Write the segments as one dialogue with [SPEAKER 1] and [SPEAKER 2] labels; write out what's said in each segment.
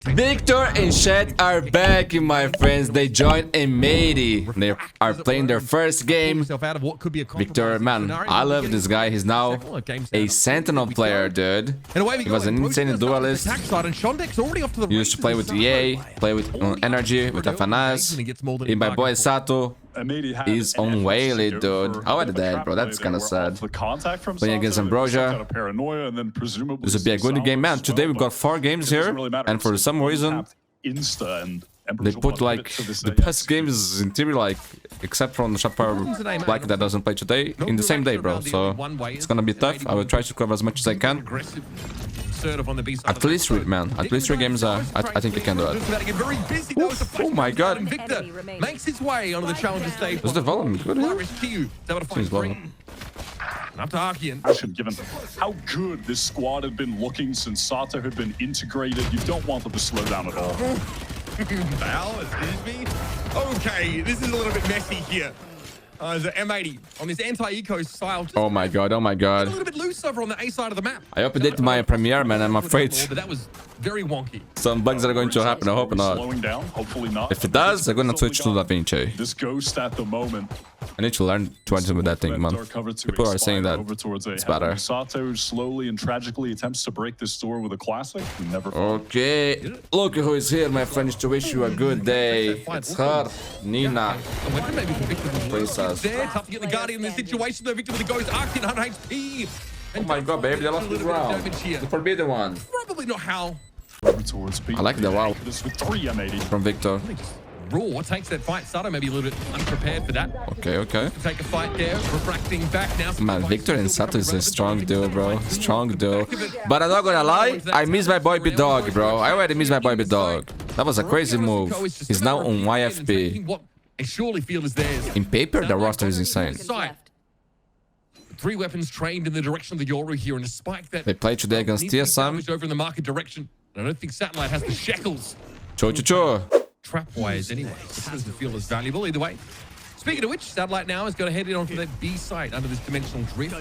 [SPEAKER 1] Victor and CHET are back, my friends. They joined M80. They are playing their first game. Victor, man, I love this guy. He's now a Sentinel player, dude. He was an insane duelist. He used to play with EA, play with NRG, with FNS. And my boy Sato is on Whaley, dude. How did that, bro? That's kind of sad. Playing against Ambrosia. This would be a good game, man. Today we got 4 games here, and for some reason they put like the best games in theory, like except from Shopper Black that doesn't play today, in the same day, bro. So it's gonna be tough. I will try to cover as much as I can. At least 3, man. At least 3 games. I think we can do it. Oof, oh my god.
[SPEAKER 2] Victor makes his way onto the challenger stage.
[SPEAKER 1] Was the volume good here? Seems volume.
[SPEAKER 2] Up to Arkian.
[SPEAKER 3] Given how good this squad had been looking since Sato had been integrated, you don't want them to slow down at all.
[SPEAKER 2] Val, excuse me. Okay, this is a little bit messy here. The M80 on this anti-eco style.
[SPEAKER 1] Oh my god, oh my god.
[SPEAKER 2] A little bit loose over on the A side of the map.
[SPEAKER 1] I updated my Premiere, man. I'm afraid
[SPEAKER 2] But that was very wonky.
[SPEAKER 1] some bugs are going to happen. I hope not.
[SPEAKER 3] Slowing down, hopefully not.
[SPEAKER 1] If it does, I'm gonna switch to DaVinci.
[SPEAKER 3] This ghost at the moment.
[SPEAKER 1] I need to learn to do with that thing, man. People are saying that it's better.
[SPEAKER 3] Sato slowly and tragically attempts to break this door with a classic. Never.
[SPEAKER 1] Okay, look who is here, my friends, to wish you a good day. It's her, Nina. Princess.
[SPEAKER 2] There, tough to get the Guardian in this situation though. Victor with the ghost, Arkian 100 HP.
[SPEAKER 1] Oh my god, baby, I lost the round. The forbidden one.
[SPEAKER 2] Probably not how.
[SPEAKER 1] I like the wow
[SPEAKER 3] This with 3 M80
[SPEAKER 1] from Victor.
[SPEAKER 2] Raw takes that fight. Sato maybe a little bit unprepared for that.
[SPEAKER 1] Okay.
[SPEAKER 2] Take a fight there, refracting back now.
[SPEAKER 1] Man, Victor and Sato is a strong duo, bro. Strong duo. But I'm not gonna lie, I miss my boy B-Dog, bro. I already miss my boy B-Dog. That was a crazy move. He's now on YFP.
[SPEAKER 2] What I surely feel is theirs.
[SPEAKER 1] In paper, the roster is insane.
[SPEAKER 2] 3 weapons trained in the direction of the Yoru here, and despite that,
[SPEAKER 1] They play today against TSM.
[SPEAKER 2] over in the market direction. I don't think Satellite has the shackles.
[SPEAKER 1] Cho.
[SPEAKER 2] Trap wires anyway. It doesn't feel as valuable either way. Speaking of which, Satellite now is going to head in onto that B site under this dimensional drift.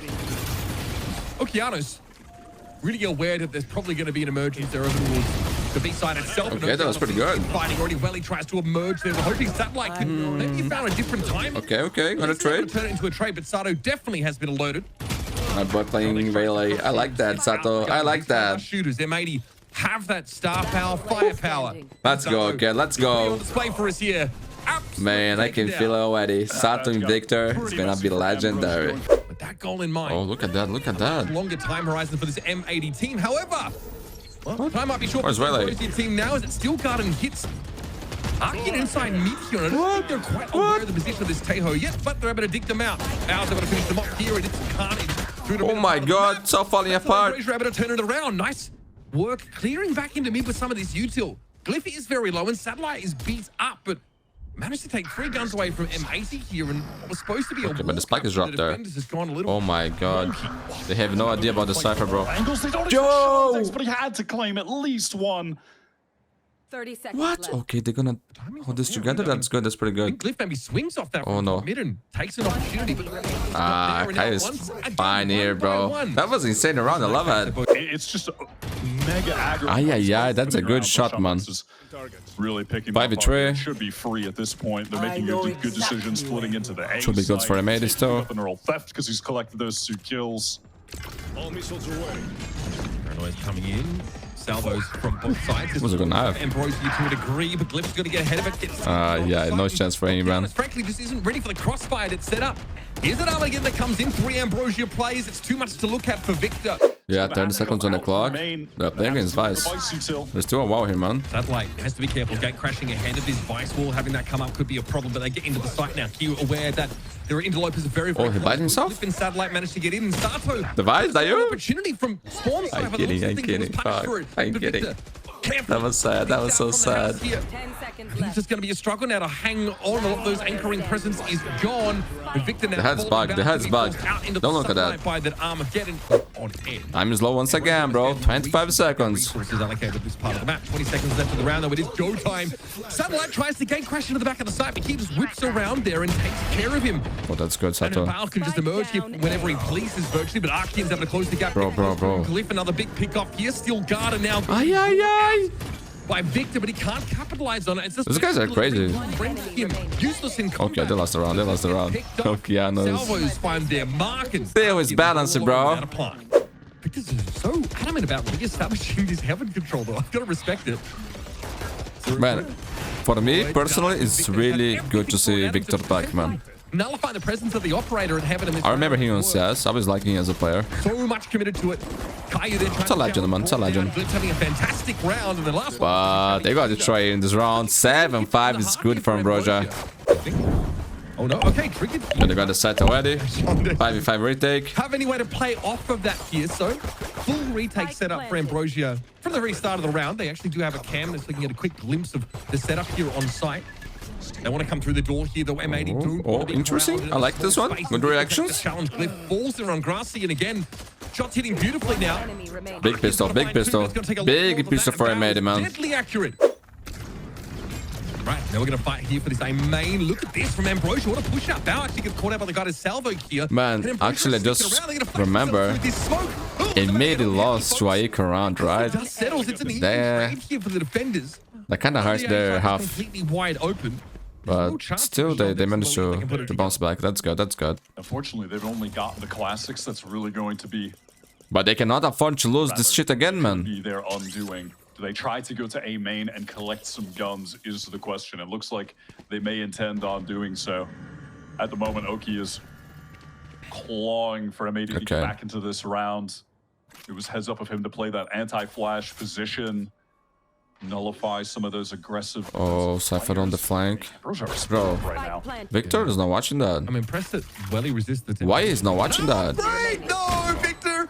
[SPEAKER 2] Okeanos really aware that there's probably going to be an emergence there over towards the B site itself.
[SPEAKER 1] Okay, that was pretty good.
[SPEAKER 2] Fighting already well. He tries to emerge there, hoping Satellite can maybe found a different time.
[SPEAKER 1] Okay, gonna trade.
[SPEAKER 2] Turn it into a trade, but Sato definitely has been alerted.
[SPEAKER 1] My boy playing Relay. I like that, Sato. I like that.
[SPEAKER 2] Shooters, M80 have that star power, firepower.
[SPEAKER 1] Let's go, okay, let's go.
[SPEAKER 2] On display for us here.
[SPEAKER 1] Man, I can feel it already. Sato and Victor, it's gonna be legendary.
[SPEAKER 2] With that goal in mind.
[SPEAKER 1] Oh, look at that, look at that.
[SPEAKER 2] Longer time horizon for this M80 team. However, time might be short
[SPEAKER 1] Where's
[SPEAKER 2] for the
[SPEAKER 1] Relay?
[SPEAKER 2] Ambrosia team now as it still garden hits. Arkian inside mid here. I don't think they're quite aware of the position of this Teho yet, but they're able to dig them out. Bow's able to finish them off here, and it's carnage. Through the
[SPEAKER 1] Oh
[SPEAKER 2] middle
[SPEAKER 1] my
[SPEAKER 2] of the
[SPEAKER 1] god,
[SPEAKER 2] map.
[SPEAKER 1] so falling apart.
[SPEAKER 2] Ambrosia able to turn it around. Nice work clearing back into mid with some of this util. Glyph is very low and Satellite is beat up, but managed to take 3 guns away from M80 here, and what was supposed to be a
[SPEAKER 1] Okay, but the spike is dropped there.
[SPEAKER 2] Has gone a little
[SPEAKER 1] Oh my god. They have no idea about the cipher, bro.
[SPEAKER 3] angles. They don't
[SPEAKER 1] Yo!
[SPEAKER 3] expect but he had to claim at least one.
[SPEAKER 4] 30 seconds
[SPEAKER 1] What?
[SPEAKER 4] left.
[SPEAKER 1] Okay, they're gonna hold this together. That's good. That's pretty good.
[SPEAKER 2] Glyph maybe swings off that
[SPEAKER 1] Oh, no.
[SPEAKER 2] mid and takes an opportunity. But
[SPEAKER 1] Ah, Kai is fine here, bro. That was insane around. I love it.
[SPEAKER 3] It's just a mega aggro.
[SPEAKER 1] Ay, that's a good shot, man.
[SPEAKER 3] Really picking
[SPEAKER 1] 5v3.
[SPEAKER 3] up. Should be free at this point. They're making good decisions, splitting into the A
[SPEAKER 1] Should be good for
[SPEAKER 3] site.
[SPEAKER 1] M80 still.
[SPEAKER 3] Weapon roll theft because he's collected those 2 kills.
[SPEAKER 2] Paranoia's coming in. Salvos from both sides.
[SPEAKER 1] What's it gonna have?
[SPEAKER 2] Ambrosia to a degree, but Glyph's going to get ahead of it.
[SPEAKER 1] Yeah, no chance for any, man.
[SPEAKER 2] Frankly, just isn't ready for the crossfire that's set up. Is it Armageddon that comes in? 3 Ambrosia plays. It's too much to look at for Victor.
[SPEAKER 1] Yeah, 30 seconds on the clock. They're playing against Vice. There's still a wall here, man.
[SPEAKER 2] Satellite has to be careful. Gate crashing ahead of this Vice wall. Having that come up could be a problem, but they get into the site now. Q aware that there are interlopers very
[SPEAKER 1] Oh, he bites himself?
[SPEAKER 2] Glyph and Satellite managed to get in. And Sato.
[SPEAKER 1] The Vice, are you?
[SPEAKER 2] Opportunity from Spawn side.
[SPEAKER 1] I'm kidding. Fuck. I'm kidding. That was sad. That was so sad.
[SPEAKER 4] 10 seconds
[SPEAKER 2] It's
[SPEAKER 4] left.
[SPEAKER 2] just going to be a struggle now to hang on. A lot of those anchoring presence is gone. The Victor now
[SPEAKER 1] The head's
[SPEAKER 2] falling
[SPEAKER 1] bugged. The
[SPEAKER 2] down
[SPEAKER 1] head's
[SPEAKER 2] to be
[SPEAKER 1] bugged.
[SPEAKER 2] forced out into
[SPEAKER 1] Don't
[SPEAKER 2] the
[SPEAKER 1] look at that.
[SPEAKER 2] sunlight by that Armageddon on end.
[SPEAKER 1] Time is low once again, bro. 25 seconds.
[SPEAKER 2] Resources allocated at this part of the map. 20 seconds left of the round, though. It is go time. Satellite tries to gate crash into the back of the site, but he just whips around there and takes care of him.
[SPEAKER 1] Oh, that's good,
[SPEAKER 2] And
[SPEAKER 1] Sato.
[SPEAKER 2] Val can just emerge here whenever he pleases virtually, but Arkian's able to close the gap.
[SPEAKER 1] Bro.
[SPEAKER 2] Glyph, another big pick off here. Still guarded now.
[SPEAKER 1] Ay.
[SPEAKER 2] by Victor, but he can't capitalize on it. It's just
[SPEAKER 1] These guys are crazy.
[SPEAKER 2] Useless in combat.
[SPEAKER 1] Okay, they lost the round. They lost the round. Okeanos.
[SPEAKER 2] Salvos find their mark and
[SPEAKER 1] They always balance it, bro.
[SPEAKER 2] Victor's so adamant about re-establishing this heaven control, though. I've got to respect it.
[SPEAKER 1] Man, for me personally, it's really good to see Victor back, man.
[SPEAKER 2] Nullify the presence of the operator at heaven.
[SPEAKER 1] I remember him on CS. I was liking him as a player.
[SPEAKER 2] So much committed to it. Caillou there
[SPEAKER 1] It's a legend, man. It's a legend.
[SPEAKER 2] having a fantastic round in the last one.
[SPEAKER 1] But they got to try in this round. 7-5 is good for Ambrosia.
[SPEAKER 2] Oh no, okay, triggered.
[SPEAKER 1] And they got the set already. 5v5 retake.
[SPEAKER 2] Have any way to play off of that here, so full retake setup for Ambrosia. From the very start of the round, they actually do have a cam that's looking at a quick glimpse of the setup here on site. They want to come through the door here, though. M80 do.
[SPEAKER 1] Oh, interesting. I like this one. Good reactions.
[SPEAKER 2] Challenge Cliff falls there on Grassy, and again, shots hitting beautifully now.
[SPEAKER 4] Enemy remaining.
[SPEAKER 1] Big pistol, big pistol. Big pistol for M80, man.
[SPEAKER 2] Deadly accurate. Right, now we're going to fight here for this main. Look at this from Ambrosia. What a push up. Bao actually gets caught out by the guy to Salvo here.
[SPEAKER 1] Man, actually, I just remember M80 lost to Aika round, right?
[SPEAKER 2] It settles. It's an easy
[SPEAKER 1] There.
[SPEAKER 2] trade here for the defenders.
[SPEAKER 1] That kind of hurts their half.
[SPEAKER 2] Completely wide open.
[SPEAKER 1] But still, they managed to bounce back. That's good, that's good.
[SPEAKER 3] Unfortunately, they've only got the classics. That's really going to be
[SPEAKER 1] But they cannot afford to lose this shit again, man.
[SPEAKER 3] their undoing. Do they try to go to A main and collect some guns is the question. It looks like they may intend on doing so. At the moment, Oki is clawing for M80 to get back into this round. It was heads up of him to play that anti-flash position. Nullify some of those aggressive...
[SPEAKER 1] Oh, Cypher on the flank. Bro,
[SPEAKER 3] right now.
[SPEAKER 1] Victor is not watching that.
[SPEAKER 2] I'm impressed that Welly resisted the...
[SPEAKER 1] Why is not watching that?
[SPEAKER 2] Right, no, Victor!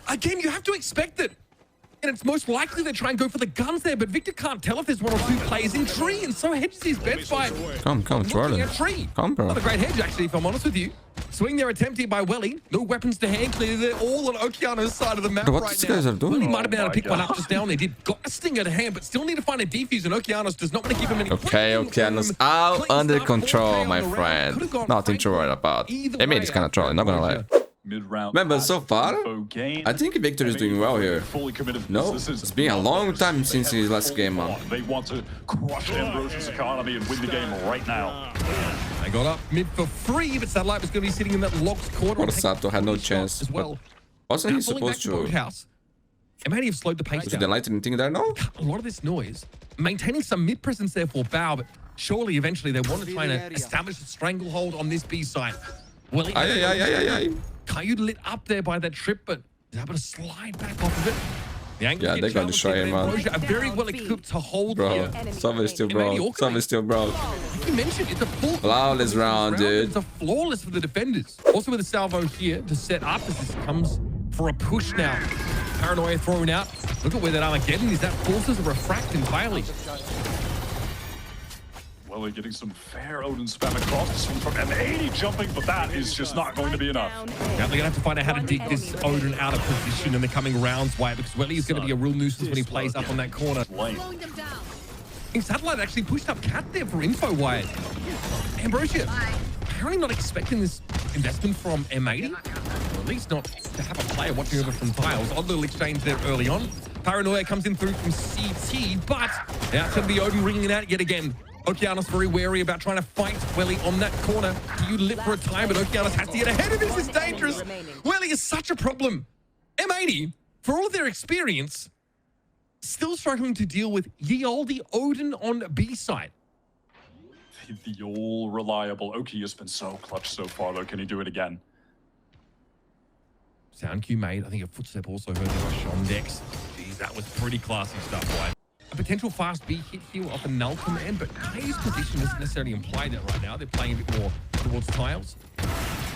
[SPEAKER 2] Again, you have to expect it. And it's most likely they try and go for the guns there, but Victor can't tell if there's one or two players in tree, and so hedges his bets by
[SPEAKER 1] Come,
[SPEAKER 2] looking
[SPEAKER 1] Jordan.
[SPEAKER 2] at tree.
[SPEAKER 1] Come, bro.
[SPEAKER 2] Not a great hedge, actually, if I'm honest with you. Swing their attempt here by Welly. No weapons to hand clear. They're all on Okeano's side of the map
[SPEAKER 1] Bro, what
[SPEAKER 2] right
[SPEAKER 1] these
[SPEAKER 2] now.
[SPEAKER 1] guys are doing?
[SPEAKER 2] Welly might have been able to pick one up
[SPEAKER 3] God.
[SPEAKER 2] just now, and they did. Got a stinger to hand, but still need to find a defuse, and Okeanos does not want to give him any...
[SPEAKER 1] Okay, Okeanos all under control, my friend. Nothing to worry about. M80 is kind of trolling, not gonna lie.
[SPEAKER 3] Mid-round.
[SPEAKER 1] Remember, so far, I think Victor is doing well here.
[SPEAKER 3] Fully committed to
[SPEAKER 1] No,
[SPEAKER 3] this.
[SPEAKER 1] it's been a long time since his last game, man.
[SPEAKER 3] They want to crush Ambrosia's economy and win the game right now.
[SPEAKER 2] They got up mid for free, but Satellite was going to be sitting in that locked corner.
[SPEAKER 1] What a Sato had no chance.
[SPEAKER 2] As well.
[SPEAKER 1] Wasn't he
[SPEAKER 2] Now falling back
[SPEAKER 1] supposed to...
[SPEAKER 2] Boathouse. M80 have slowed the pace
[SPEAKER 1] Was
[SPEAKER 2] down.
[SPEAKER 1] the lightning thing there? No?
[SPEAKER 2] A lot of this noise, maintaining some mid presence there for Bao, but surely eventually they want to try and establish a stranglehold on this B side. Well,
[SPEAKER 1] Aye.
[SPEAKER 2] Caillou lit up there by that trip, but is able to slide back off of it. The angle
[SPEAKER 1] Yeah, they got to show him, man.
[SPEAKER 2] Are very well equipped to hold
[SPEAKER 1] Bro,
[SPEAKER 2] here.
[SPEAKER 1] Savage still bro. Savage still bro.
[SPEAKER 2] You mentioned it's a full
[SPEAKER 1] Flawless round, dude.
[SPEAKER 2] It's a flawless for the defenders. Also with a salvo here to set up as this comes for a push now. Paranoia thrown out. Look at where that Armageddon is. That forces a refract entirely.
[SPEAKER 3] Well, they're getting some fair Odin spam across. This one from M80 jumping, but that is just not going to be enough.
[SPEAKER 2] Now they're going to have to find out how to dig this Odin out of position in the coming rounds, Wyatt, because Welly is going to be a real nuisance when he plays up on that corner.
[SPEAKER 3] Lane.
[SPEAKER 2] I think Satellite actually pushed up Cat there for info, Wyatt. Ambrosia, apparently not expecting this investment from M80. Or at least not to have a player watching over from Tiles. Odd little exchange there early on. Paranoia comes in through from CT, but out to the Odin ringing it out yet again. Okeanos very wary about trying to fight Welly on that corner. You lit for a time, but Okeanos has to get ahead of this. It's dangerous. Welly is such a problem. M80, for all of their experience, still struggling to deal with ye olde Odin on B side.
[SPEAKER 3] The all reliable Oki has been so clutch so far, though. Can he do it again?
[SPEAKER 2] Sound cue made. I think a footstep also heard there by Shondex. Jeez, that was pretty classy stuff, White. A potential fast B hit here off a null command, but Kay's position isn't necessarily implied that right now. They're playing a bit more towards Tiles.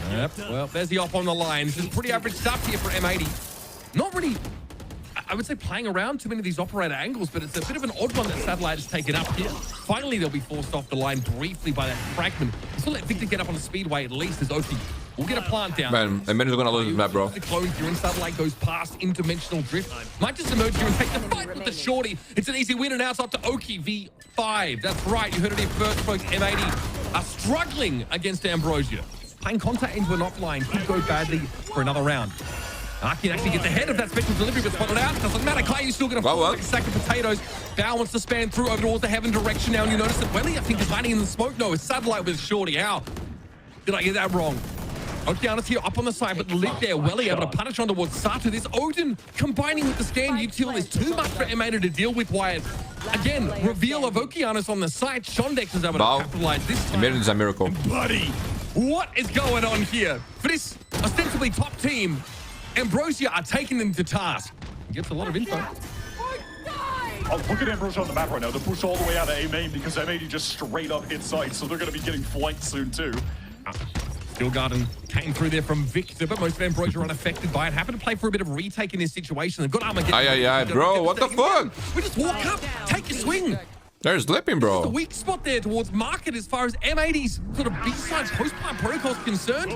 [SPEAKER 2] Yep, well, there's the op on the line. This is pretty average stuff here for M80. Not really, I would say, playing around too many of these operator angles, but it's a bit of an odd one that Satellite has taken up here. Finally, they'll be forced off the line briefly by that fragment. Still let Victor get up on the speedway at least as Oki will get a plant down.
[SPEAKER 1] Man, M80 is gonna lose this map, bro.
[SPEAKER 2] The clone here and Satellite goes past interdimensional drift. Might just emerge here and take the fight with the shorty. It's an easy win, and now it's up to Oki V5. That's right, you heard it here first, folks. M80 are struggling against Ambrosia. Playing contact into an offline could go badly for another round. Arkin actually gets ahead of that spectral delivery, but spotted out. Doesn't matter. Clay, you're still going to fall like a sack of potatoes. Bow wants to span through over towards the heaven direction now, and you notice that Welly, I think, is landing in the smoke. No, it's satellite with Shorty. How did I get that wrong? Okeanos here up on the side, but the lid there. Welly able to punish on towards Sato. This Odin combining with the scan util is too much for M80 to deal with, Wyatt. Again, reveal of Okeanos on the site. Shondex is able to capitalize this time.
[SPEAKER 1] It is a miracle.
[SPEAKER 2] Buddy, what is going on here? For this ostensibly top team, Ambrosia are taking them to task. Gets a lot of info.
[SPEAKER 3] Oh, look at Ambrosia on the map right now. They're pushed all the way out of A main because M80 just straight up hit sight, so they're going to be getting flanked soon too.
[SPEAKER 2] Garden came through there from Victor, but most of Ambrosia are unaffected by it. Happen to play for a bit of retake in this situation. They've got Armageddon.
[SPEAKER 1] Aye, bro, what the fuck?
[SPEAKER 2] We just walk up, take a swing.
[SPEAKER 1] They're slipping, bro.
[SPEAKER 2] The weak spot there towards market as far as M80's sort of B-sides post-plant protocol is concerned.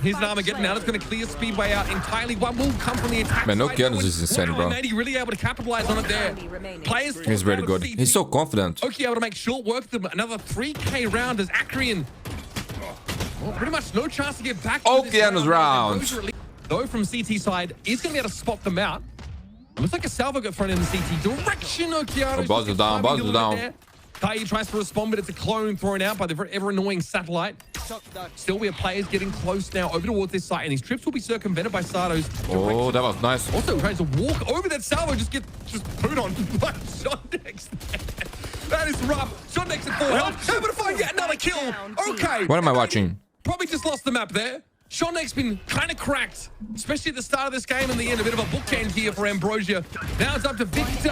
[SPEAKER 2] Here's an Armageddon now that's going to clear Speedway out entirely. One will come from the attack.
[SPEAKER 1] Man, Okeanos is insane, bro.
[SPEAKER 2] M80 really able to capitalize on it there. Players.
[SPEAKER 1] He's very good. He's so confident.
[SPEAKER 2] Oki able to make short work of them. Another 3K round as Acreon. Well, pretty much no chance to get back.
[SPEAKER 1] Okeanos round.
[SPEAKER 2] Though from CT side, is going to be able to spot them out. It looks like a salvo got thrown in the CT direction. Okeanos.
[SPEAKER 1] Buzz is down.
[SPEAKER 2] Kai tries to respond, but it's a clone thrown out by the ever annoying satellite. Still, we have players getting close now over towards this site, and these trips will be circumvented by Sato's.
[SPEAKER 1] Oh, that was nice.
[SPEAKER 2] Also tries to walk over that salvo, just put on by Shondex. That is rough. Shondex at 4 health. Able to find yet another kill. Okay.
[SPEAKER 1] What am I watching?
[SPEAKER 2] Probably just lost the map there. Shondex been kind of cracked, especially at the start of this game and the end. A bit of a bookend here for Ambrosia. Now it's up to Victor.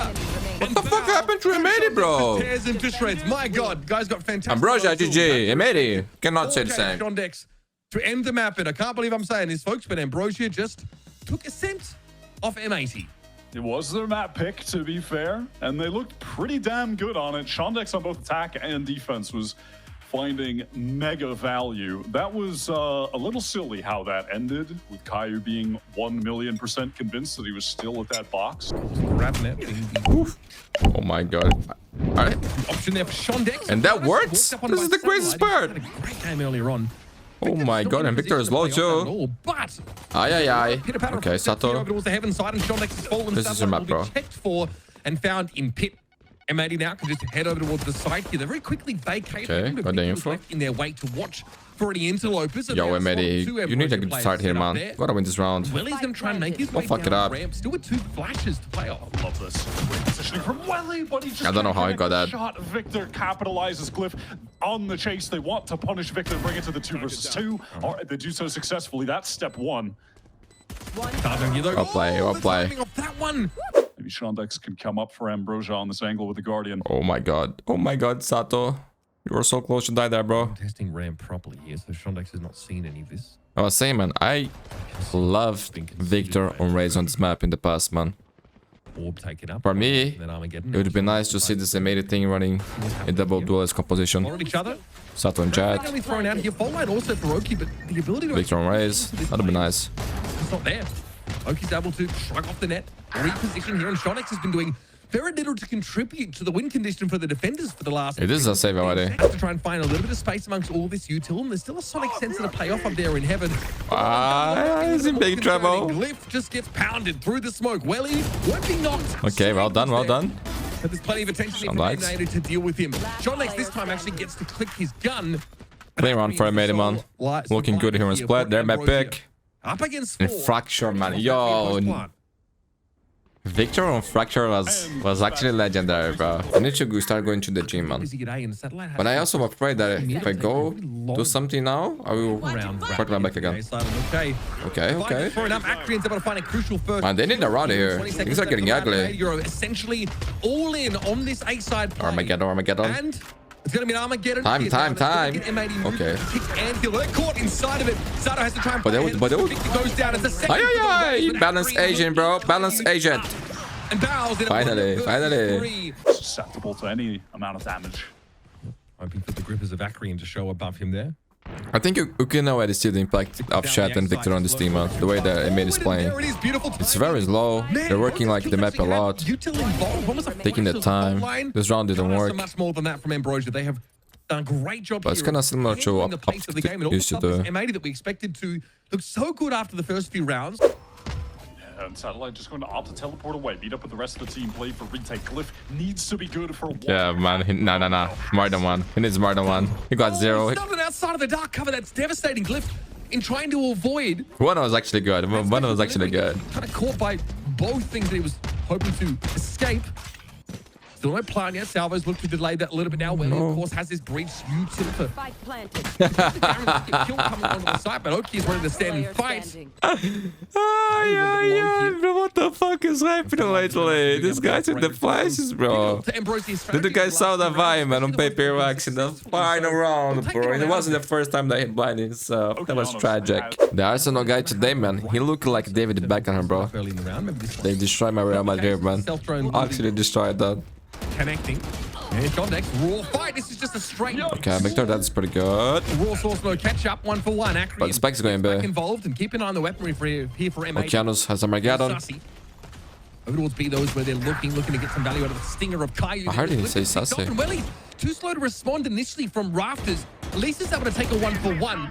[SPEAKER 1] What the fuck happened to M80, bro?
[SPEAKER 2] Tears him to shreds. My God, guys got fantastic.
[SPEAKER 1] Ambrosia, GG, M80. Cannot say the same.
[SPEAKER 2] Shondex to end the map, and I can't believe I'm saying this, folks, but Ambrosia just took a scent off M80.
[SPEAKER 3] It was their map pick, to be fair, and they looked pretty damn good on it. Shondex on both attack and defense was finding mega value. That was a little silly how that ended, with Caillou being 1,000,000% convinced that he was still at that box.
[SPEAKER 2] Grabbing it.
[SPEAKER 1] Oh my God. All right.
[SPEAKER 2] Option there for Shondex.
[SPEAKER 1] And that works? This is the craziest part.
[SPEAKER 2] Had a great game earlier on.
[SPEAKER 1] Oh my God, and Victor is low too.
[SPEAKER 2] But
[SPEAKER 1] Aye. Okay, Sato.
[SPEAKER 2] Towards the heaven side, and Shondex is fallen.
[SPEAKER 1] This is your map, bro.
[SPEAKER 2] Checked for and found in pit. M80 now can just head over towards the site here. They very quickly vacate.
[SPEAKER 1] Okay, got the info.
[SPEAKER 2] In their way to watch for any interlopers.
[SPEAKER 1] Yo, M80, you need a good start here, man. Gotta win this round.
[SPEAKER 2] Welly's gonna try and make his way
[SPEAKER 1] fuck it up.
[SPEAKER 2] Ramp, still with 2 flashes to play off.
[SPEAKER 3] Love this. Great positioning from Welly, but he just
[SPEAKER 1] I don't know how he got that.
[SPEAKER 3] Shot. Victor capitalizes Glyph on the chase. They want to punish Victor, bring it to the 2 versus 2. Or they do so successfully. That's step 1.
[SPEAKER 1] Well play.
[SPEAKER 2] Off that one.
[SPEAKER 3] Maybe Shondex can come up for Ambrosia on this angle with the Guardian.
[SPEAKER 1] Oh my God, Sato. You were so close to die there, bro.
[SPEAKER 2] Testing ramp properly here, so Shondex has not seen any of this.
[SPEAKER 1] I was saying, man, I loved Victor on Raze on this map in the past, man.
[SPEAKER 2] Orb taken up.
[SPEAKER 1] For me, it would be nice to see this M80 thing running in double duelist composition.
[SPEAKER 2] Each other.
[SPEAKER 1] Sato and CHET.
[SPEAKER 2] Thrown out here. Fault line also for Oki, but the ability to
[SPEAKER 1] Victor on Raze. That'd be nice.
[SPEAKER 2] It's not there. Oki's able to shrug off the net, reposition here, and Shondex has been doing very little to contribute to the win condition for the defenders for the last.
[SPEAKER 1] It is a save already.
[SPEAKER 2] To try and find a little bit of space amongst all this util, and there's still a Sonic sensor to play off up there in heaven.
[SPEAKER 1] He's in big trouble.
[SPEAKER 2] Glyph just gets pounded through the smoke. Welly won't be knocked.
[SPEAKER 1] Okay, well done.
[SPEAKER 2] But there's plenty of attention from to deal with him. Shondex this time actually gets to click his gun.
[SPEAKER 1] Play around for M80, man. Looking good here on Split. They're my pick.
[SPEAKER 2] Up against
[SPEAKER 1] And Fracture, man. Yo, Victor on Fracture was actually legendary, bro. I need to start going to the gym, man. But I also am afraid that if I go do something now, I will work my back again. Okay. Man, they need a round here. Things are getting ugly.
[SPEAKER 2] Essentially all in on this A side.
[SPEAKER 1] Armageddon.
[SPEAKER 2] And it's going to be an Armageddon.
[SPEAKER 1] Time. Okay.
[SPEAKER 2] They're caught inside of it. Sato has to try and
[SPEAKER 1] But they would.
[SPEAKER 2] goes down as the second.
[SPEAKER 1] Balance agent, bro. Balance agent.
[SPEAKER 2] And bows in
[SPEAKER 1] Finally.
[SPEAKER 3] Susceptible to any amount of damage.
[SPEAKER 2] Hoping for the grippers of Acreon to show above him there.
[SPEAKER 1] I think you can already see the impact of CHET and Victor on this team, the way that M80 is playing. It's very slow. They're working like the map a lot, taking their time. This round didn't work.
[SPEAKER 2] Much more than that from Ambrosia. They have done a great job.
[SPEAKER 1] But it's kind of similar to what OPTIC used to do.
[SPEAKER 2] M80 that we expected to look so good after the first few rounds.
[SPEAKER 3] And Satellite just going to opt to teleport away. Meet up with the rest of the team. Play for retake. Glyph needs to be good for one.
[SPEAKER 1] Yeah, man. Nah. More than one. He needs more than one. He got 0.
[SPEAKER 2] He's not outside of the dark cover. That's devastating. Glyph in trying to avoid.
[SPEAKER 1] One was actually good. One was actually good.
[SPEAKER 2] Kind of caught by both things that he was hoping to escape. Still no plan yet. Salvo's looked to delay that a little bit now. Well, of course, has this breach utility.
[SPEAKER 4] Spike planted.
[SPEAKER 2] Get killed coming onto the side, but Oki is ready to stand and fight.
[SPEAKER 1] Bro, what the fuck is happening lately? This guy's in the flashes, bro. Did the guy saw that vibe, man, on paper wax in the final round, bro? It wasn't the first time that he blinded, so that was tragic. The Arsenal guy today, man, he looked like David Beckham, bro. They destroyed my Real Madrid, man. Actually destroyed that.
[SPEAKER 2] Connecting. And it's on next. Raw fight. This is just a straight.
[SPEAKER 1] Okay, Victor, that's pretty good.
[SPEAKER 2] Raw source no catch up 1-for-1. Acri
[SPEAKER 1] But Spike's going back.
[SPEAKER 2] Involved and keep an eye on the weaponry for here for M80.
[SPEAKER 1] Okeanos has a Armageddon.
[SPEAKER 2] Over towards B, those where they're looking to get some value out of the stinger of Caillou.
[SPEAKER 1] I heard him say Sassy.
[SPEAKER 2] Well, he's too slow to respond initially from Rafters. At least he's able to take a 1-for-1.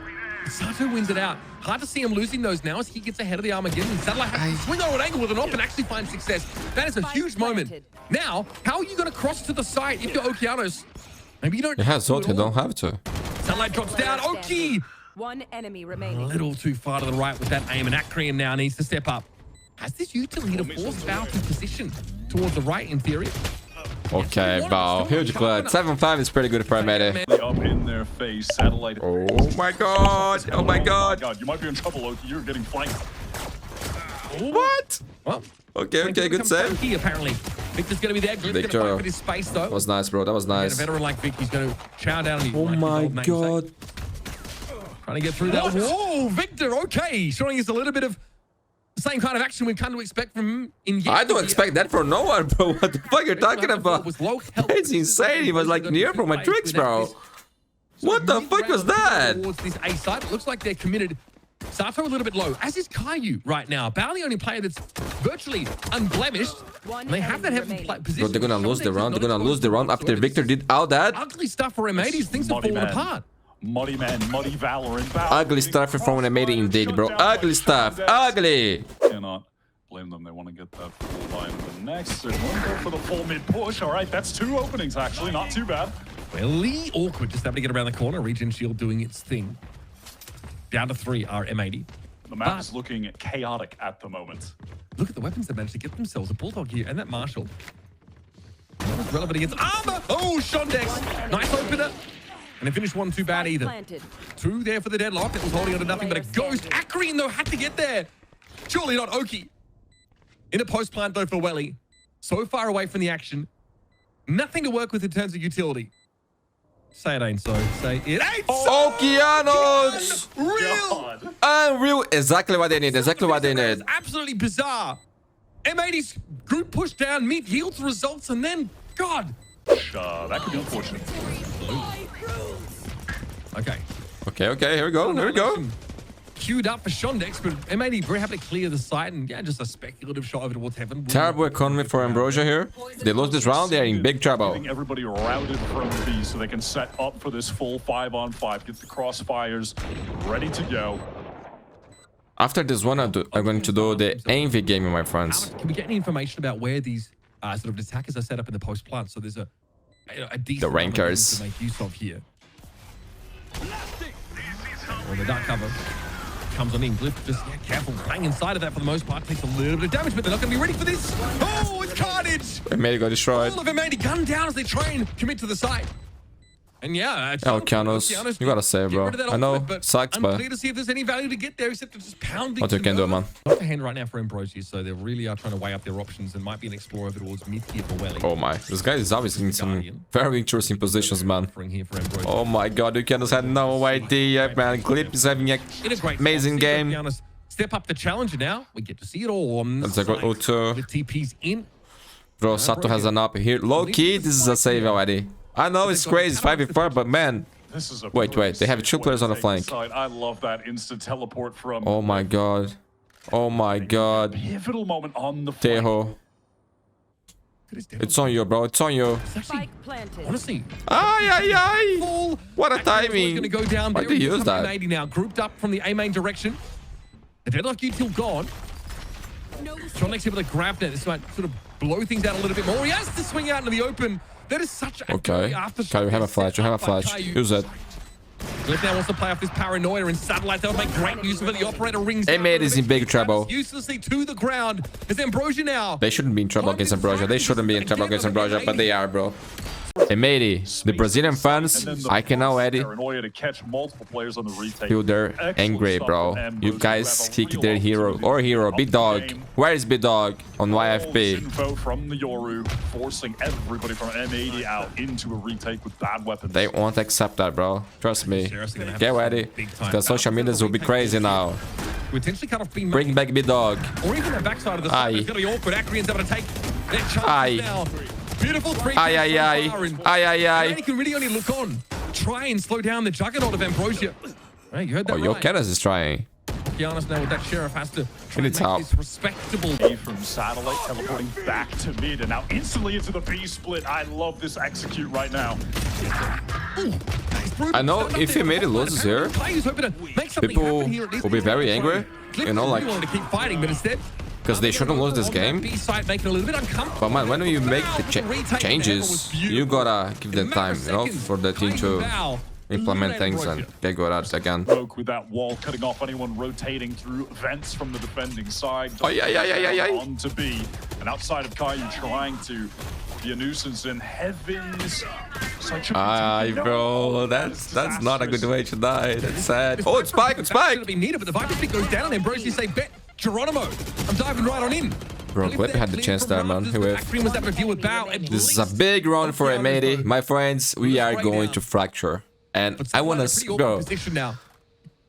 [SPEAKER 2] Sato wins it out. Hard to see him losing those now as he gets ahead of the Armageddon. Satellite has to swing over an angle with an op and actually find success. That is a huge moment. Now, how are you going to cross to the side if you're Okeanos? Maybe you don't.
[SPEAKER 1] He has ult, you don't have to.
[SPEAKER 2] Satellite drops down. Oki!
[SPEAKER 4] One enemy
[SPEAKER 2] A
[SPEAKER 4] remaining.
[SPEAKER 2] little too far to the right with that aim, and Acrian now needs to step up. Has this utility to force Val to position towards the right in theory?
[SPEAKER 1] Okay, Val. Huge clutch. 7-5 is pretty good for M80.
[SPEAKER 3] Up in their face. Satellite.
[SPEAKER 1] Oh my god. Oh my god.
[SPEAKER 3] You might be in trouble, Loki. You're getting flanked.
[SPEAKER 1] What?
[SPEAKER 2] Well,
[SPEAKER 1] Okay, good save.
[SPEAKER 2] Key, apparently. Victor's going to be there. Glyph's going to fight for his space, though.
[SPEAKER 1] That was nice, bro. That was nice.
[SPEAKER 2] A veteran like Vic, he's going to chow down on his
[SPEAKER 1] Oh my god.
[SPEAKER 2] Trying to get through that. Whoa, Victor, okay. Showing us a little bit of the same kind of action we've come to expect from him in
[SPEAKER 1] I don't expect that from no one, bro. What the fuck you're talking about? It's insane. He was like near from my tricks, bro. What the fuck was that?
[SPEAKER 2] Towards this A side. It looks like they're committed. Sato a little bit low, as is Caillou right now. Bao the only player that's virtually unblemished. And they have that heaven position.
[SPEAKER 1] Bro, they're gonna lose the round. They're gonna lose the round after Victor did all that.
[SPEAKER 2] Ugly stuff for M80s. Things have fallen apart.
[SPEAKER 3] Muddy man, muddy Valorant.
[SPEAKER 1] Ugly stuff from M80 indeed, bro. Ugly stuff. Ugly.
[SPEAKER 3] Cannot blame them. They want to get that full line of the next. They're going to go for the full mid push. All right, that's 2 openings actually. Not too bad.
[SPEAKER 2] Really awkward. Just able to get around the corner. Regen Shield doing its thing. Down to 3 are M80.
[SPEAKER 3] The map is looking chaotic at the moment.
[SPEAKER 2] Look at the weapons they managed to get themselves. A Bulldog here and that Marshall. That was relevant against Armor. Oh, Shondex. Nice opener. And they finished 1 too bad either.
[SPEAKER 4] Planted.
[SPEAKER 2] 2 there for the deadlock. It was holding on to nothing but a ghost. Acrian, though, had to get there. Surely not Oki. In a post plant, though, for Welly. So far away from the action. Nothing to work with in terms of utility. Say it ain't so. Say it ain't so.
[SPEAKER 1] Okeanos!
[SPEAKER 2] Real.
[SPEAKER 1] Unreal. Exactly what they need. Exactly what they need.
[SPEAKER 2] Absolutely bizarre. M80's group push down mid yields results, and then, God.
[SPEAKER 3] That could be unfortunate.
[SPEAKER 2] Okay.
[SPEAKER 1] Here we go.
[SPEAKER 2] Queued up for Shondex, but M80 very happy to clear the site, and yeah, just a speculative shot over towards heaven.
[SPEAKER 1] Terrible economy for Ambrosia here. They lose this round, they're in big trouble.
[SPEAKER 3] Getting everybody routed from B so they can set up for this full 5-on-5. Get the crossfires ready to go.
[SPEAKER 1] After this one, I'm going to do the Envy game, my friends.
[SPEAKER 2] Can we get any information about where these sort of attackers are set up in the post plant? So there's a decent
[SPEAKER 1] The rankers.
[SPEAKER 2] to make use of here. Well, the dark cover comes on in. Glyph just careful, hang inside of that for the most part. Takes a little bit of damage, but they're not going to be ready for this. Oh, it's carnage!
[SPEAKER 1] M80 got destroyed.
[SPEAKER 2] All of M80 gunned down as they try and commit to the side. And yeah,
[SPEAKER 1] Okeanos, you gotta save, bro. I know, sucks, but
[SPEAKER 2] unclear to see if there's any value to get there except for just pounding.
[SPEAKER 1] what you can do, man.
[SPEAKER 2] Not the hand right now for Ambrosia, so they really are trying to weigh up their options and might be an explorer over towards mid here for Welly.
[SPEAKER 1] Oh my, this guy is obviously in some very interesting positions, man.
[SPEAKER 2] Here for Ambrosia.
[SPEAKER 1] Oh my god, Okeanos had no idea, man. Clip is having an amazing game.
[SPEAKER 2] Step up the challenger now. We get to see it all on
[SPEAKER 1] Let's go auto.
[SPEAKER 2] with TPs in.
[SPEAKER 1] Bro, Sato has an up here. Low key, this is a save already. I know it's crazy, 5v4, but man.
[SPEAKER 3] This is a
[SPEAKER 1] Wait, they have 2 players on the flank.
[SPEAKER 3] I love that instant teleport from.
[SPEAKER 1] Oh my god. Oh my god.
[SPEAKER 3] Pivotal moment on the flank.
[SPEAKER 1] Teho. It's on you, bro. It's on you.
[SPEAKER 4] Spike planted.
[SPEAKER 2] Honestly,
[SPEAKER 1] Ay. What a timing.
[SPEAKER 2] Going to go down.
[SPEAKER 1] Why did he use that?
[SPEAKER 2] Now grouped up from the A main direction. The deadlock util gone. John next here with a grab net. This might sort of blow things out a little bit more. He has to swing out into the open. That is such a
[SPEAKER 1] Okay. Okay, you have a flash. You have a flash. Use it.
[SPEAKER 2] Cliff now wants to play off this paranoia and satellite. That would make great use of it. The operator rings.
[SPEAKER 1] M80 is in big trouble.
[SPEAKER 2] Uselessly to the ground. It's Ambrosia now.
[SPEAKER 1] They shouldn't be in trouble against Ambrosia. They shouldn't be in trouble against Ambrosia, but they are, bro. M80, the Brazilian fans, I can already feel they're angry, bro. You guys kick their hero or hero, Big Dog. Where is Big Dog on YFP?
[SPEAKER 3] Info from the Yoru, forcing everybody from M80 out into a retake with bad weapons.
[SPEAKER 1] They won't accept that, bro. Trust me. Get ready, because social medias will be crazy now. Bring back Big Dog.
[SPEAKER 2] Or even the backside of the side. It's going to be awkward. Akrian's able to take their chances now. Beautiful three.
[SPEAKER 1] Aye.
[SPEAKER 2] He can really only look on. Try and slow down the juggernaut of Ambrosia. Hey, you heard that right.
[SPEAKER 1] Yokenas is trying.
[SPEAKER 2] Giannis now with that sheriff has to try
[SPEAKER 1] and
[SPEAKER 2] make this respectable.
[SPEAKER 3] From satellite teleporting back to mid and now instantly into the B split. I love this execute right now.
[SPEAKER 1] I know if M80 loses here, people will be very angry. You know, like,
[SPEAKER 2] to keep fighting, but instead,
[SPEAKER 1] because they shouldn't lose this game. But man, when you make the changes, you gotta give them time, you know, for the team to implement things and get good at it again.
[SPEAKER 3] Broke with that wall, cutting off anyone rotating through vents from the defending side. On to B, and outside of Caillou trying to be a nuisance in heavens.
[SPEAKER 1] Aye, bro, that's not a good way to die. That's sad. Oh, it's Spike, it's Spike.
[SPEAKER 2] Be needed, but the Viper pick goes down, and Ambrosia say, "Bet Geronimo, I'm diving right on in."
[SPEAKER 1] Bro, Clip had the chance there, man. This is a big run for M80. My friends, we are going to fracture. And I want to go.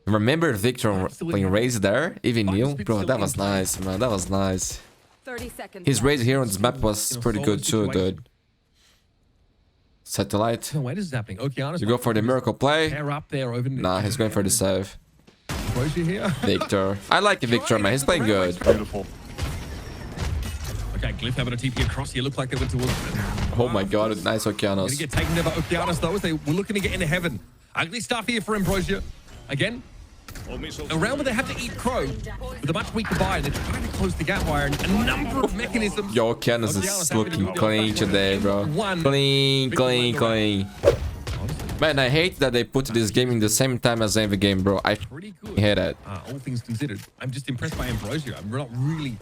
[SPEAKER 1] Remember Victor playing Raze there? Even Neil? Bro, that was nice, man. That was nice.
[SPEAKER 4] 30 seconds.
[SPEAKER 1] His Raze here on this map was pretty good too, dude. Satellite.
[SPEAKER 2] No, wait, this is happening. Okay,
[SPEAKER 1] you go for the miracle play?
[SPEAKER 2] Nah,
[SPEAKER 1] he's going for the save.
[SPEAKER 2] Here.
[SPEAKER 1] Victor. I like Victor, man. He's playing good.
[SPEAKER 3] Beautiful.
[SPEAKER 2] Okay, Glyph having a TP across here. Looked like they went towards.
[SPEAKER 1] Oh my god, nice Okeanos.
[SPEAKER 2] Gonna get taken there by Okeanos though, as they were looking to get into heaven. Ugly stuff here for Ambrosia. Again, around where they have to eat crow with a much weaker buy. They're trying to close the gap wire and a number of mechanisms.
[SPEAKER 1] Yo, Okeanos is looking clean today, bro. Clean. Man, I hate that they put this game in the same time as Envy game, bro. I hate it.
[SPEAKER 2] All things considered, I'm just impressed by Ambrosia. I'm not really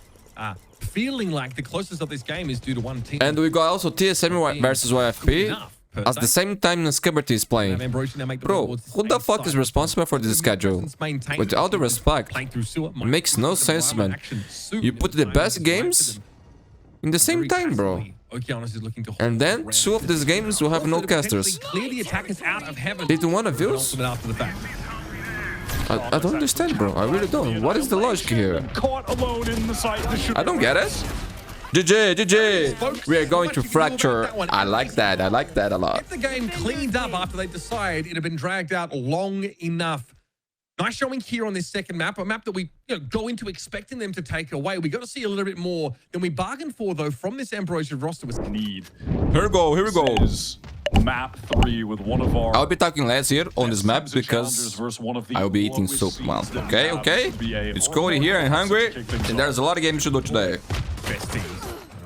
[SPEAKER 2] feeling like the closest of this game is due to one team.
[SPEAKER 1] And we got also TSM versus YFP at the same time Skibberty is playing. Bro, who the fuck is responsible for this schedule? With all the respect, it makes no sense, man. You put the best games in the same time, bro. And then 2 of these games will have no casters. They don't want to views? I don't understand, bro. I really don't. What is the logic here? I don't get it. GG. We are going to fracture. I like that. I like that a lot.
[SPEAKER 2] Get the game cleaned up after they decide it had been dragged out long enough. Nice showing here on this second map, a map that we go into expecting them to take away. We got to see a little bit more than we bargained for, though, from this Ambrosia roster.
[SPEAKER 3] Need.
[SPEAKER 1] Here we go.
[SPEAKER 3] Map 3 with one of our.
[SPEAKER 1] I'll be talking less here on this map because I'll be eating soup, man. Okay. It's cold here and hungry, and there's a lot of games to do today.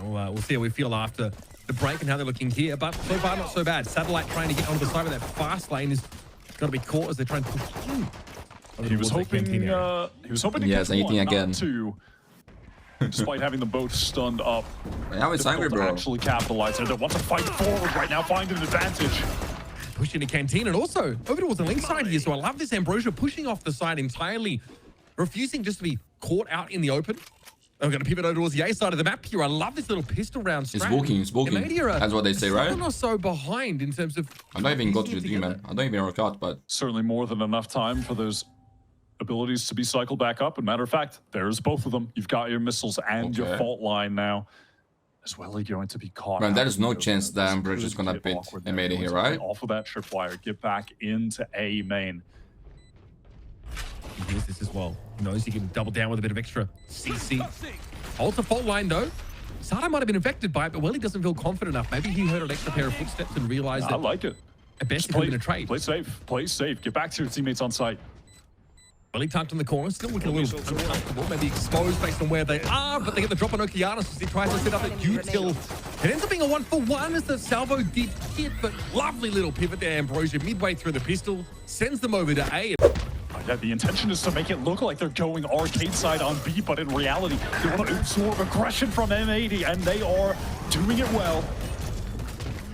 [SPEAKER 2] We'll see how we feel after the break and how they're looking here, but so far not so bad. Satellite trying to get onto the side of that fast lane is got to be caught as they try and push through.
[SPEAKER 3] He was hoping to get
[SPEAKER 1] eating
[SPEAKER 3] one,
[SPEAKER 1] again.
[SPEAKER 3] Not 2, despite having them both stunned up.
[SPEAKER 1] Now it's hungry, bro.
[SPEAKER 3] Actually capitalize. They want to fight forward right now, find an advantage.
[SPEAKER 2] Pushing the canteen and also over towards the link side here. So I love this Ambrosia pushing off the side entirely, refusing just to be caught out in the open. I'm going to pivot over towards the A side of the map here. I love this little pistol round strat.
[SPEAKER 1] It's walking. That's what they say, right?
[SPEAKER 2] I'm not so behind in terms of.
[SPEAKER 1] I don't even go to the team, man. I don't even work out, but
[SPEAKER 3] certainly more than enough time for those abilities to be cycled back up. And matter of fact, there's both of them. You've got your missiles and your fault line now. As well, you're going to be caught.
[SPEAKER 1] Man, there is no chance that Ambrosia is going to beat M80 here, right?
[SPEAKER 3] Off of that tripwire, get back into A main.
[SPEAKER 2] He hears this as well. He knows he can double down with a bit of extra CC. Holds the fault line though. Sada might have been affected by it, but Welly doesn't feel confident enough. Maybe he heard an extra pair of footsteps and realized that.
[SPEAKER 3] I like it.
[SPEAKER 2] At best, it's been a trade.
[SPEAKER 3] Play safe. Play safe. Get back to your teammates on site.
[SPEAKER 2] Really tucked in the corner, still looking a little uncomfortable, maybe exposed based on where they are, but they get the drop on Okeanos as he tries to set up that util. It ends up being a 1-for-1 as the salvo did hit, but lovely little pivot there, Ambrosia, midway through the pistol, sends them over to A.
[SPEAKER 3] Yeah, the intention is to make it look like they're going arcade side on B, but in reality, they want to absorb aggression from M80, and they are doing it well.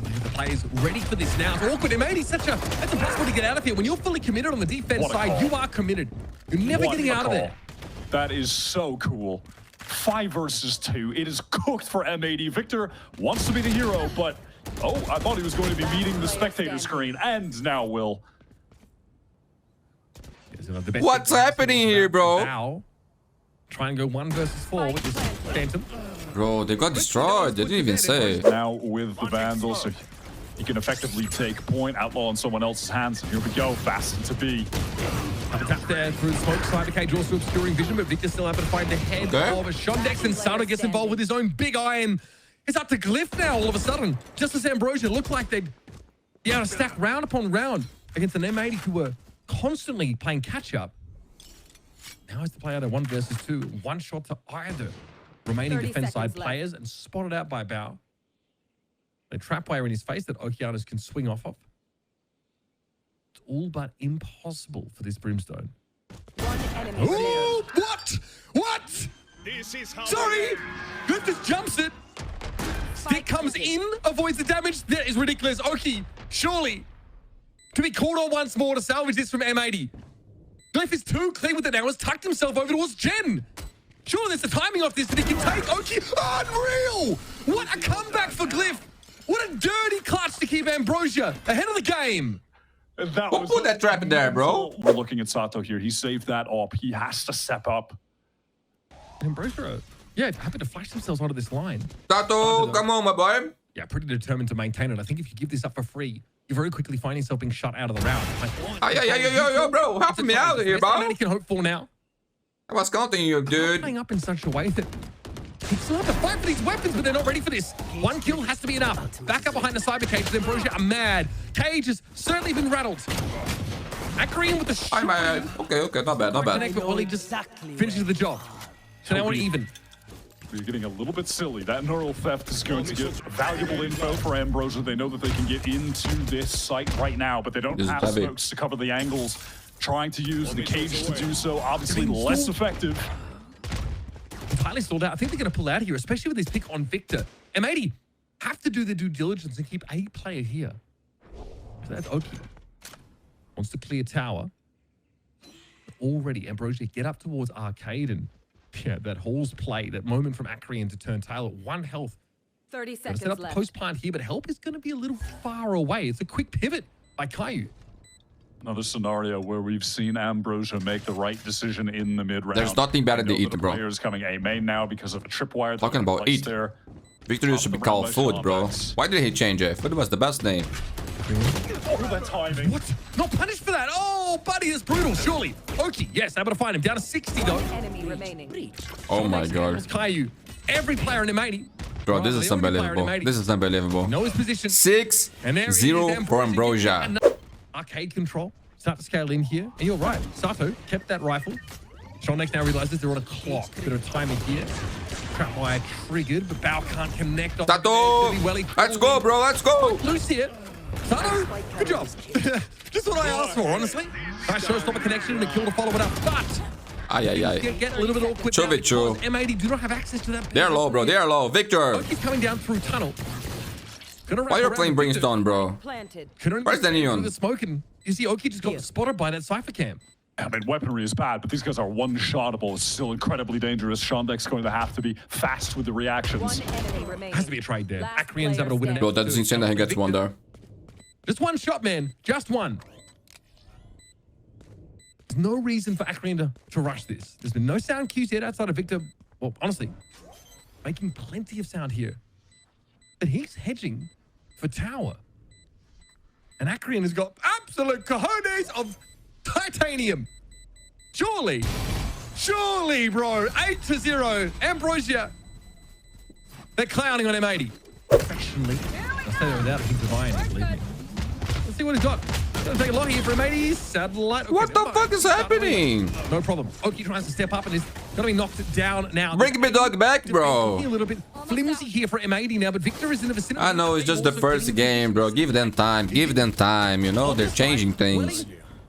[SPEAKER 2] The players ready for this now. It's awkward. M80 that's impossible to get out of here. When you're fully committed on the defense side, you are committed. You're never getting out of there.
[SPEAKER 3] That is so cool. 5 versus 2. It is cooked for M80. Victor wants to be the hero, but oh, I thought he was going to be meeting the spectator screen, and now will.
[SPEAKER 1] What's happening here, bro?
[SPEAKER 2] Now, try and go 1 versus 4 with this Phantom.
[SPEAKER 1] Bro, they got destroyed. They didn't even say.
[SPEAKER 3] Now with the Vandal, so he can effectively take point, outlaw on someone else's hands. Here we go, fast into B.
[SPEAKER 2] Tap there through the smoke. Cybercage also obscuring vision, but Victor's still able to find the head of a Shondex, and Sato gets involved with his own big iron. It's up to Glyph now all of a sudden. Just as Ambrosia looked like they'd be able to stack round upon round against an M80 who were constantly playing catch-up. Now it's the play out of 1 versus 2. 1 shot to either remaining defense side players and spotted out by Bao. A trap wire in his face that Okeanos can swing off of. It's all but impossible for this Brimstone. Oh, what? What? Sorry! Glyph just jumps it. Stick comes in, avoids the damage. That is ridiculous. Oki, surely, to be called on once more to salvage this from M80. Glyph is too clean with it now. Has tucked himself over towards Jen. Surely there's the timing off this that he can take. Oki, unreal! What a comeback for Glyph. What a dirty clutch to keep Ambrosia ahead of the game.
[SPEAKER 1] Who put that trap in there, bro?
[SPEAKER 3] We're looking at Sato here. He saved that op. He has to step up.
[SPEAKER 2] Ambrosia, yeah, happy to flash themselves onto this line.
[SPEAKER 1] Sato, come on, my boy.
[SPEAKER 2] Yeah, pretty determined to maintain it. I think if you give this up for free, you very quickly find yourself being shut out of the round. Like,
[SPEAKER 1] Yo, bro, help me out of here, bro.
[SPEAKER 2] He can hope for now.
[SPEAKER 1] I was counting you, dude.
[SPEAKER 2] Playing up in such a way that he still have to fight for these weapons, but they're not ready for this. 1 kill has to be enough. Back up behind the cyber cage. Then Ambrosia are mad. Cage has certainly been rattled. Akrian with the shot.
[SPEAKER 1] Okay, not bad.
[SPEAKER 2] But Wally just finishes the job. So now we're even.
[SPEAKER 3] We're getting a little bit silly. That neural theft is going to get valuable info for Ambrosia. They know that they can get into this site right now, but they don't have smokes to cover the angles. Trying to use the cage to do so, obviously less effective.
[SPEAKER 2] Entirely stalled out. I think they're going to pull out here, especially with this pick on Victor. M80 have to do their due diligence and keep a player here. So that's Oki. Wants to clear tower. Already, Ambrosia get up towards Arcade, and yeah, that Hall's play, that moment from Akrian to turn tail at 1 health.
[SPEAKER 4] 30 seconds
[SPEAKER 2] set up
[SPEAKER 4] left.
[SPEAKER 2] the post plant here, but help is going to be a little far away. It's a quick pivot by Caillou.
[SPEAKER 3] Another scenario where we've seen Ambrosia make the right decision in the mid round.
[SPEAKER 1] There's nothing better than eat, bro.
[SPEAKER 3] Players coming A main now because of a tripwire.
[SPEAKER 1] Talking about eat.
[SPEAKER 3] There.
[SPEAKER 1] Victory should be called food, bro. Why did he change it? Food was the best name.
[SPEAKER 3] Oh, that timing.
[SPEAKER 2] What? Not punished for that. Oh, buddy, that's brutal. Surely. Oki, yes, able to find him. Down to 60, though.
[SPEAKER 4] Enemy remaining.
[SPEAKER 1] Oh my god.
[SPEAKER 2] Caillou. Every player in M80.
[SPEAKER 1] Bro, this is unbelievable. This is unbelievable.
[SPEAKER 2] Know his position.
[SPEAKER 1] 6-0 for Ambrosia.
[SPEAKER 2] Arcade control. Start to scale in here. And you're right. Sato kept that rifle. Shondex now realizes they're on a clock. Bit of timing here. Trap wire triggered, but Bao can't connect.
[SPEAKER 1] Sato! Let's go, bro. Let's go.
[SPEAKER 2] Loose here. Sato, good job. Just what I asked for, honestly. Nice showstopper connection and a kill to follow it up. But get a little bit awkward. M80 do not have access to that.
[SPEAKER 1] They're low, bro. They're low. Victor.
[SPEAKER 2] He's coming down through tunnel.
[SPEAKER 1] Why you're playing Brimstone, bro? Where's the neon?
[SPEAKER 2] The smoking. You see, Oki just got spotted by that Cypher cam.
[SPEAKER 3] I mean, weaponry is bad, but these guys are one-shottable. It's still incredibly dangerous. Shondex going to have to be fast with the reactions.
[SPEAKER 2] Has to be a trade there. Akrian's able to win it.
[SPEAKER 1] Bro, that is insane that he gets one there.
[SPEAKER 2] Just 1 shot, man. Just 1. There's no reason for Akrian to rush this. There's been no sound cues yet outside of Victor. Well, honestly, making plenty of sound here. But he's hedging for tower. And Akrian has got absolute cojones of titanium. Surely, bro. 8-0. Ambrosia. They're clowning on M80. Professionally. I'll say that without a hint of iron, believe me. Let's see what he's got. Gonna take a lot here for M80. Satellite. Okay,
[SPEAKER 1] What the fuck is happening?
[SPEAKER 2] No problem. Oki tries to step up and is gonna be knocked down now.
[SPEAKER 1] Bring me dog back, bro.
[SPEAKER 2] A little bit flimsy here for M80 now, but Victor is in the vicinity.
[SPEAKER 1] I know, it's just the first game, bro. Give them time. Give them time. You know, they're changing things.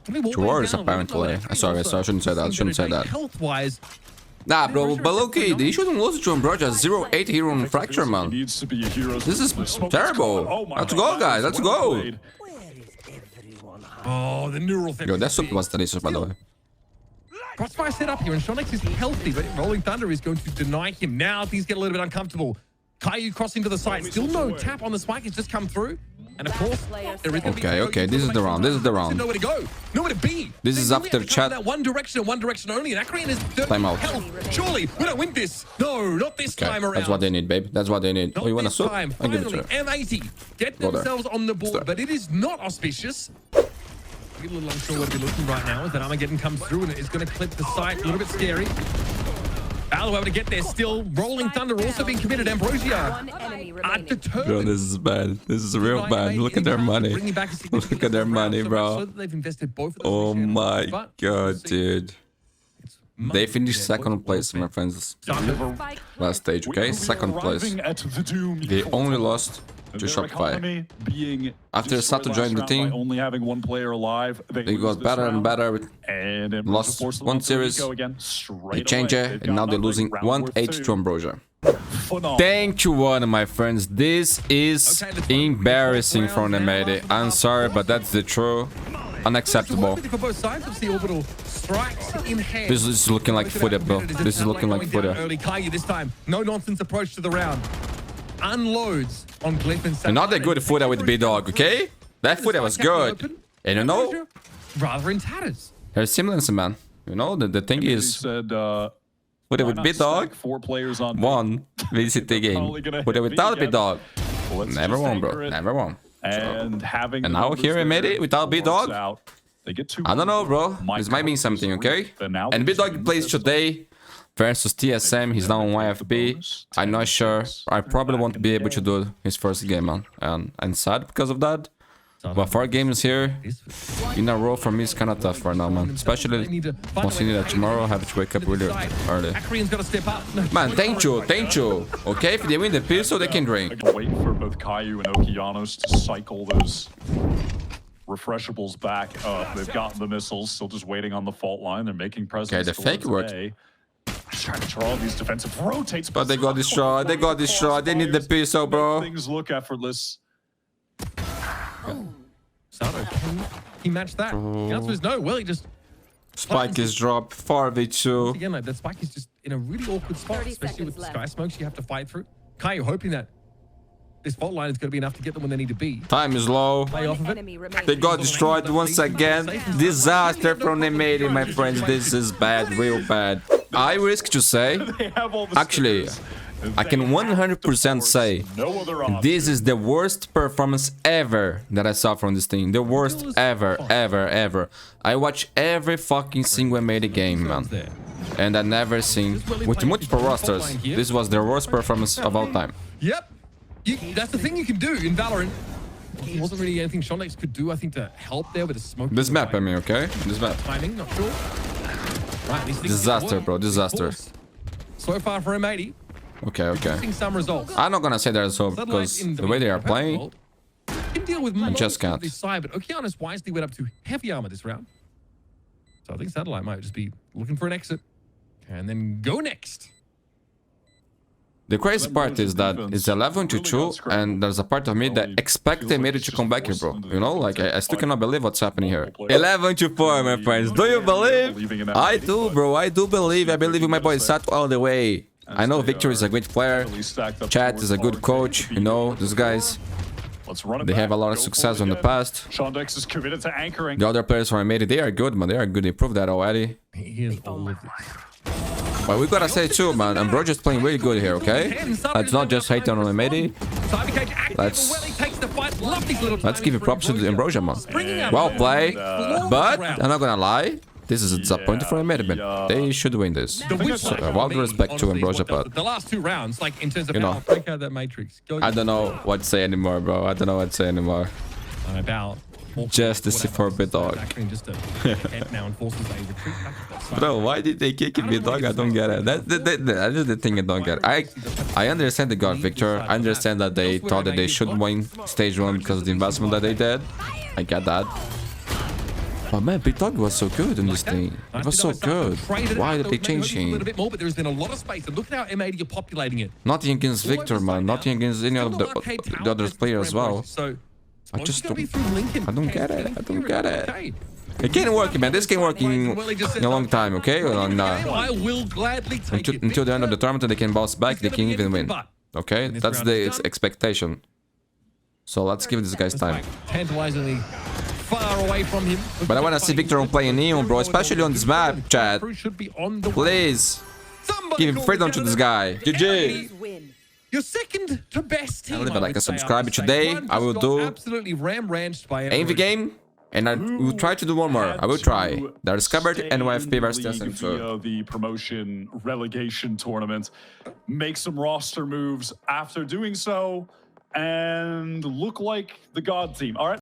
[SPEAKER 1] It's worse, apparently. Sorry, I shouldn't say that. I shouldn't say that.
[SPEAKER 2] Health-wise,
[SPEAKER 1] Nah, bro, but okay, they shouldn't lose to Ambrosia. 0-8 hero on Fracture, man. This is terrible. Let's go, guys. Let's go.
[SPEAKER 2] oh, the neural thing.
[SPEAKER 1] Yo, that super was delicious, by the way.
[SPEAKER 2] Crossfire set up here, and Shonix is healthy, but Rolling Thunder is going to deny him. Now things get a little bit uncomfortable. Caillou crossing to the side. Still no tap on the spike. It's just come through. And of course, there is
[SPEAKER 1] Okay, this is the round. This is the round.
[SPEAKER 2] Nowhere to go. Nowhere to be.
[SPEAKER 1] This is after chat.
[SPEAKER 2] That one direction and one direction only. And Akrian is 30
[SPEAKER 1] Time out.
[SPEAKER 2] health. Surely, we don't win this. No, not this time around.
[SPEAKER 1] That's what they need, babe. That's what they need.
[SPEAKER 2] Not
[SPEAKER 1] Oh, you want a
[SPEAKER 2] this
[SPEAKER 1] soup?
[SPEAKER 2] time.
[SPEAKER 1] I'll give it
[SPEAKER 2] Finally,
[SPEAKER 1] to you.
[SPEAKER 2] M80 get
[SPEAKER 1] Go there.
[SPEAKER 2] themselves on the board,
[SPEAKER 1] Start.
[SPEAKER 2] but it is not auspicious. A little unsure where to be looking right now as that Armageddon comes through and it's going to clip the site. A little bit scary. Valor able to get there still. Rolling Thunder also being committed. Ambrosia
[SPEAKER 4] One enemy
[SPEAKER 2] are
[SPEAKER 4] remaining.
[SPEAKER 2] determined.
[SPEAKER 1] Bro, this is bad. This is real bad. Look at their money. Look at their money, bro.
[SPEAKER 2] They've invested both of those
[SPEAKER 1] Oh
[SPEAKER 2] initiatives,
[SPEAKER 1] my
[SPEAKER 2] but
[SPEAKER 1] god,
[SPEAKER 2] we'll see.
[SPEAKER 1] dude. They finished second place, my friends.
[SPEAKER 4] Spike
[SPEAKER 1] Last stage, okay? Second place. They only lost to Shopify. After Sato joined the team,
[SPEAKER 3] only having one player alive,
[SPEAKER 1] they got better and better.
[SPEAKER 3] and
[SPEAKER 1] Lost one series, they changed it, and now they're losing 1-8 to Ambrosia. Thank you, one of my friends. This is embarrassing from M80. I'm sorry, but that's the truth. Unacceptable.
[SPEAKER 2] For both sides, obviously orbital strikes in hand.
[SPEAKER 1] This is looking like footer, bro. This is looking like footer.
[SPEAKER 2] Early Caillou this time. No nonsense approach to the round. Unloads on Glyph and
[SPEAKER 1] And not that good footer with B-Dog, okay? That footer was good. And you know,
[SPEAKER 2] rather in tatters.
[SPEAKER 1] there's similarity, man. You know, the thing is,
[SPEAKER 3] said,
[SPEAKER 1] footer with B-Dog,
[SPEAKER 3] 4 players on
[SPEAKER 1] won VCT game. Footer without B-Dog, never won, bro. Never won.
[SPEAKER 3] And having
[SPEAKER 1] And now here in M80 without B-Dog,
[SPEAKER 3] they get 2.
[SPEAKER 1] I don't know, bro. This might mean something, okay? And B-Dog plays today versus TSM. He's now on YFB. I'm not sure. I probably won't be able to do his first game, man. And I'm sad because of that. But 4 games here in a row for me is kind of tough right now, man. Especially considering that tomorrow I have to wake up really early.
[SPEAKER 2] Akrian's got to step up.
[SPEAKER 1] Man, thank you. Okay, if they win the pistol, they can drink.
[SPEAKER 3] Wait for both Caillou and Okeanos to cycle those refreshables back up. They've gotten the missiles, still just waiting on the fault line. They're making presence.
[SPEAKER 1] Okay, the fake worked.
[SPEAKER 3] Just trying to draw these defensive rotates.
[SPEAKER 1] But they got destroyed. They got destroyed. They need the pistol, bro.
[SPEAKER 3] Things look effortless.
[SPEAKER 2] Sato, can he match that? The answer is no. Well, he just...
[SPEAKER 1] Spike is dropped. 4v2.
[SPEAKER 2] Again, like, that spike is just in a really awkward spot,
[SPEAKER 4] 30
[SPEAKER 2] especially with the
[SPEAKER 4] seconds
[SPEAKER 2] sky
[SPEAKER 4] left.
[SPEAKER 2] smokes you have to fight through. Caillou hoping that this fault line is going to be enough to get them when they need to be.
[SPEAKER 1] Time is low.
[SPEAKER 2] Play off of it.
[SPEAKER 4] enemy remaining.
[SPEAKER 1] They got destroyed once again. Disaster from M80, my friends. This is bad, real bad. I risk to say,
[SPEAKER 3] They have all the
[SPEAKER 1] actually,
[SPEAKER 3] stickers.
[SPEAKER 1] I can 100% say
[SPEAKER 3] No other option.
[SPEAKER 1] this is the worst performance ever that I saw from this team. The worst ever. I watch every fucking single M80 game, man. And I never seen, with multiple rosters, this was the worst performance of all time.
[SPEAKER 2] Yep. That's the thing you can do in Valorant. There wasn't really anything Shonix could do, I think, to help there with the smoke.
[SPEAKER 1] This map, I mean, okay? This map.
[SPEAKER 2] Timing, not sure. Right, these things
[SPEAKER 1] Disaster,
[SPEAKER 2] work.
[SPEAKER 1] bro, disaster.
[SPEAKER 2] So far for M80,
[SPEAKER 1] Okay.
[SPEAKER 2] seeing some results.
[SPEAKER 1] I'm not gonna say that so because the way they are playing,
[SPEAKER 2] can deal with
[SPEAKER 1] I just
[SPEAKER 2] most
[SPEAKER 1] can't.
[SPEAKER 2] of this side, but Okeanos wisely went up to heavy armor this round. So I think Satellite might just be looking for an exit and then go next.
[SPEAKER 1] the crazy part is that it's 11-2, and there's a part of me that expect M80 to come back here, bro. You know, like I still cannot believe what's happening here. 11-4, my friends. Do you believe? I do, bro. I do believe. I believe in my boy Sato all the way. I know Victor is a great player. CHET is a good coach. You know, these guys, they have a lot of success in the past.
[SPEAKER 3] Shondex is committed to anchoring.
[SPEAKER 1] The other players from M80, they are good, man. They are good. They proved that already.
[SPEAKER 2] Here's all of this.
[SPEAKER 1] But we gotta say too, man, Ambrosia is playing really good here, okay? Let's not just hate on M80. Let's give it props to the Ambrosia, man. Well played, but I'm not gonna lie. This is a disappointing for M80, man. They should win this. So, all the respect to Ambrosia, but
[SPEAKER 2] the last 2 rounds, like in terms of
[SPEAKER 1] You
[SPEAKER 2] how
[SPEAKER 1] know,
[SPEAKER 2] break out that matrix.
[SPEAKER 1] I don't know what to say anymore, bro. I don't know what to say anymore.
[SPEAKER 2] About
[SPEAKER 1] Just to see for B-Dog.
[SPEAKER 2] Just to head now and forces a retreat back to that side.
[SPEAKER 1] Bro, why did they kick B-Dog? I don't get it. That's the thing I don't get. I understand they got Victor. I understand that they thought that they should win stage 1 because of the investment that they did. I get that. But man, B-Dog was so good in this thing. It was so good. Why did they change him?
[SPEAKER 2] A little bit more, but there's been a lot of space. And look at how M80 are populating it.
[SPEAKER 1] Nothing against Victor, man. Nothing against any of the other players as well.
[SPEAKER 2] So
[SPEAKER 1] I just don't get it. I don't get it. It can't work, man. This can't work in a long time, okay?
[SPEAKER 2] I will gladly take it.
[SPEAKER 1] Until the end of the tournament, they can bounce back. They can even win. Okay, that's the expectation. So let's give this guy's time.
[SPEAKER 2] Tantalizingly far away from him.
[SPEAKER 1] But I want to see Victor playing Neon, bro, especially on this map, chat. Please give him freedom to this guy. GG.
[SPEAKER 2] Your second to best team.
[SPEAKER 1] Leave a like and subscribe today. I will do
[SPEAKER 2] absolutely ram-ranched by
[SPEAKER 1] Envy game, and I will try to do one more. I will try. There's Scabbard and YFP versus TSM2.
[SPEAKER 3] The promotion relegation tournament. Make some roster moves after doing so, and look like the God team. All right.